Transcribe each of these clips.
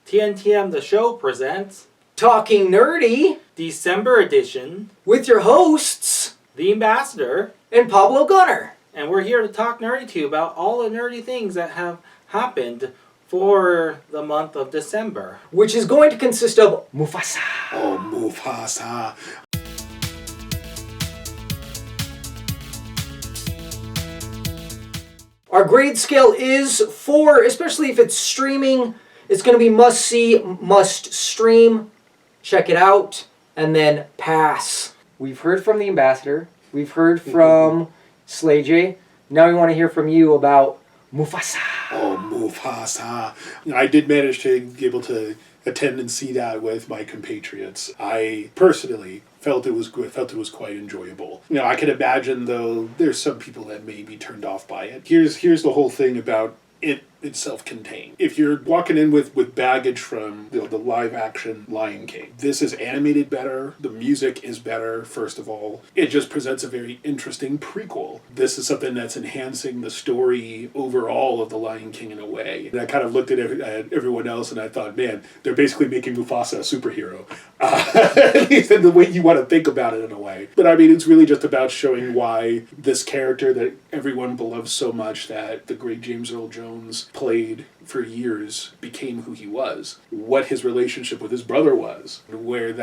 TNTMTheShow presents Talking Nerdy December edition with your hosts, The Ambassador and Pablo Gunner. And we're here to talk nerdy to you about all the nerdy things that have happened for the month of December. Which is going to consist of Mufasa. Oh, Mufasa. Our grade scale is 4, especially if it's streaming. It's going to be must see, must stream. Check it out, and then pass. We've heard from the Ambassador. We've heard from Slay J. Now we want to hear from you about Mufasa. Oh, Mufasa. I did manage to be able to attend and see that with my compatriots. I personally felt it was good, felt it was quite enjoyable. You know, I can imagine, though, there's some people that may be turned off by it. Here's the whole thing about it. It's self-contained. If you're walking in with baggage from the live-action Lion King, this is animated better, the music is better, first of all. It just presents a very interesting prequel. This is something that's enhancing the story overall of the Lion King in a way. And I kind of looked at everyone else and I thought, man, they're basically making Mufasa a superhero. At least in the way you want to think about it in a way. But I mean, it's really just about showing why this character that everyone loves so much, that the great James Earl Jones played for years, became who he was, what his relationship with his brother was, where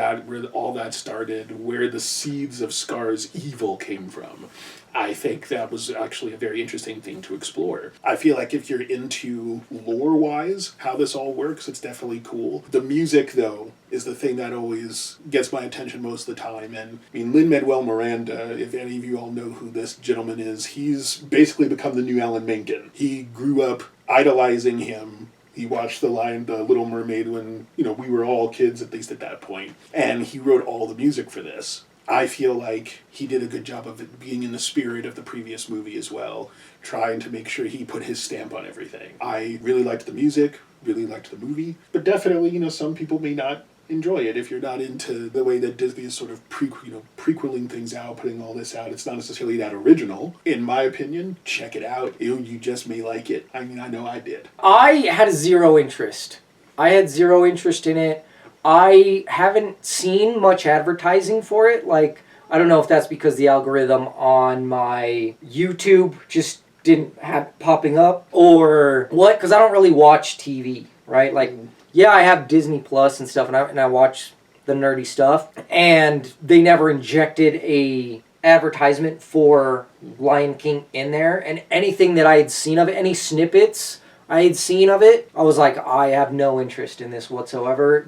all that started, where the seeds of Scar's evil came from. I think that was actually a very interesting thing to explore. I feel like if you're into lore-wise, how this all works, it's definitely cool. The music, though, is the thing that always gets my attention most of the time. And I mean, Lin-Manuel Miranda, if any of you all know who this gentleman is, he's basically become the new Alan Menken. He grew up idolizing him. He watched The Little Mermaid when, we were all kids, at least at that point. And he wrote all the music for this. I feel like he did a good job of it being in the spirit of the previous movie as well, trying to make sure he put his stamp on everything. I really liked the music, really liked the movie, but definitely, some people may not enjoy it if you're not into the way that Disney is sort of prequeling things out, putting all this out. It's not necessarily that original. In my opinion, check it out. You just may like it. I mean, I know I did. I had zero interest. In it. I haven't seen much advertising for it. Like, I don't know if that's because the algorithm on my YouTube just didn't have popping up or what, because I don't really watch TV, right? Like, yeah, I have Disney Plus and stuff, and I watch the nerdy stuff, and they never injected a advertisement for Lion King in there, and anything that I had seen of it, any snippets I had seen of it, I was like, I have no interest in this whatsoever.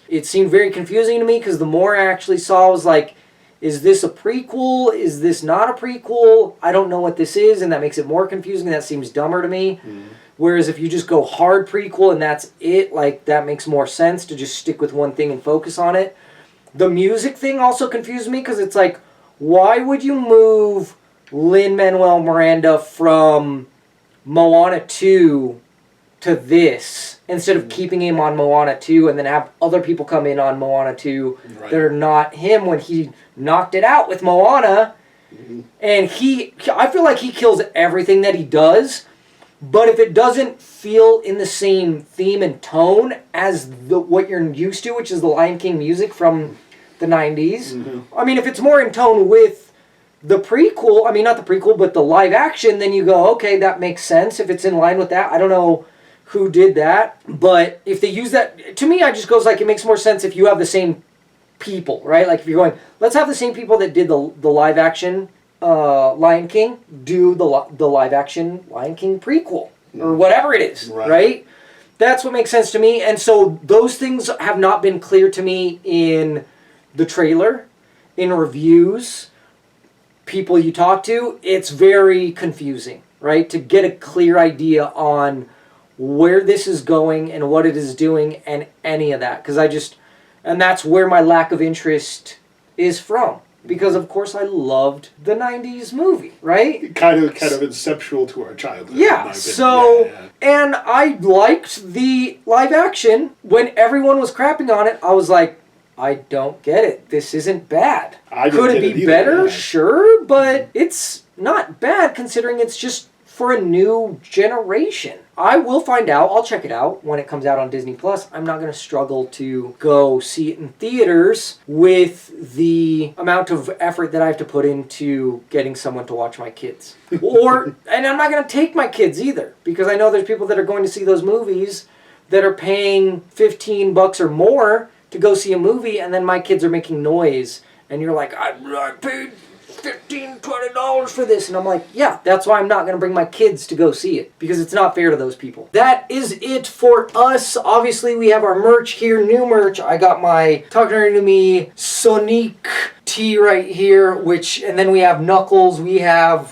It seemed very confusing to me, because the more I actually saw, I was like, is this a prequel? Is this not a prequel? I don't know what this is, and that makes it more confusing. That seems dumber to me. Whereas if you just go hard prequel and that's it, like, that makes more sense to just stick with one thing and focus on it. The music thing also confused me, because it's like, why would you move Lin-Manuel Miranda from Moana 2 to this instead of keeping him on Moana 2 and then have other people come in on Moana 2 that are not him, when he knocked it out with Moana? And I feel like he kills everything that he does, but if it doesn't feel in the same theme and tone as what you're used to, which is the Lion King music from the 90s, I mean, if it's more in tone with the prequel, I mean, not the prequel, but the live action, then you go, okay, that makes sense if it's in line with that. I don't know who did that, but if they use that, to me, I just goes like, it makes more sense if you have the same people, right? Like, if you're going, let's have the same people that did the live action Lion King do the live action Lion King prequel, or whatever it is, right? That's what makes sense to me. And so those things have not been clear to me in the trailer, in reviews, people you talk to. It's very confusing, right? To get a clear idea on where this is going and what it is doing and any of that. And that's where my lack of interest is from. Because, of course, I loved the 90s movie, right? Kind of inceptual to our childhood. Yeah, and I liked the live action. When everyone was crapping on it, I was like, I don't get it. This isn't bad. Could it be better? Sure, but it's not bad considering it's just for a new generation. I will find out. I'll check it out when it comes out on Disney Plus. I'm not going to struggle to go see it in theaters with the amount of effort that I have to put into getting someone to watch my kids. And I'm not going to take my kids either, because I know there's people that are going to see those movies that are paying $15 or more to go see a movie, and then my kids are making noise, and you're like, I paid $15, $20 for this. And I'm like, yeah, that's why I'm not going to bring my kids to go see it, because it's not fair to those people. That is it for us. Obviously, we have our merch here, new merch. I got my Talk Nerdy to Me Sonic tee right here, and then we have Knuckles, we got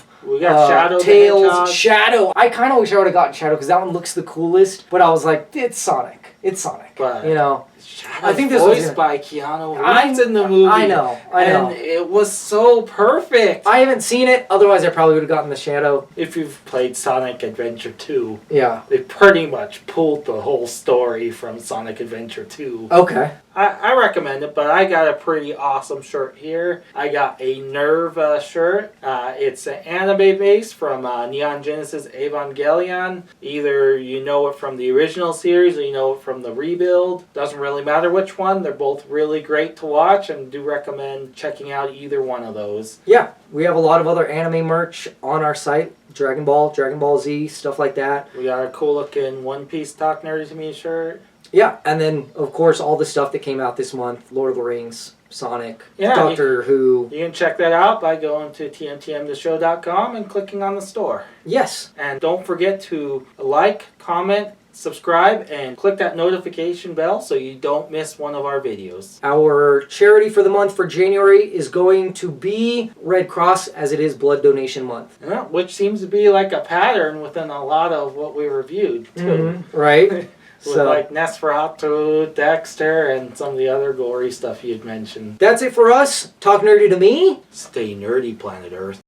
Shadow, Tails, Shadow. I kind of wish I would have gotten Shadow, because that one looks the coolest, but I was like, it's Sonic. It's Sonic. But you know? Shadow's I think this voiced was by Keanu Reeves in the movie. I know. And it was so perfect. I haven't seen it, otherwise I probably would have gotten the Shadow. If you've played Sonic Adventure 2, Yeah. they pretty much pulled the whole story from Sonic Adventure 2. Okay. I recommend it, but I got a pretty awesome shirt here. I got a Nerve shirt. It's an anime base from Neon Genesis Evangelion. Either you know it from the original series or you know it from the rebuild. Doesn't really matter which one. They're both really great to watch, and do recommend checking out either one of those. Yeah, we have a lot of other anime merch on our site. Dragon Ball Z, stuff like that. We got a cool looking One Piece Talk Nerdy to Me shirt. Yeah, and then, of course, all the stuff that came out this month. Lord of the Rings, Sonic, Yeah, Doctor Who. You can check that out by going to TNTMTheShow.com and clicking on the store. Yes. And don't forget to like, comment, subscribe, and click that notification bell so you don't miss one of our videos. Our charity for the month for January is going to be Red Cross, as it is Blood Donation Month. Yeah, which seems to be like a pattern within a lot of what we reviewed, too. Mm-hmm. Right? With like Nosferatu, Dexter, and some of the other gory stuff you'd mentioned. That's it for us. Talk Nerdy to Me. Stay nerdy, planet Earth.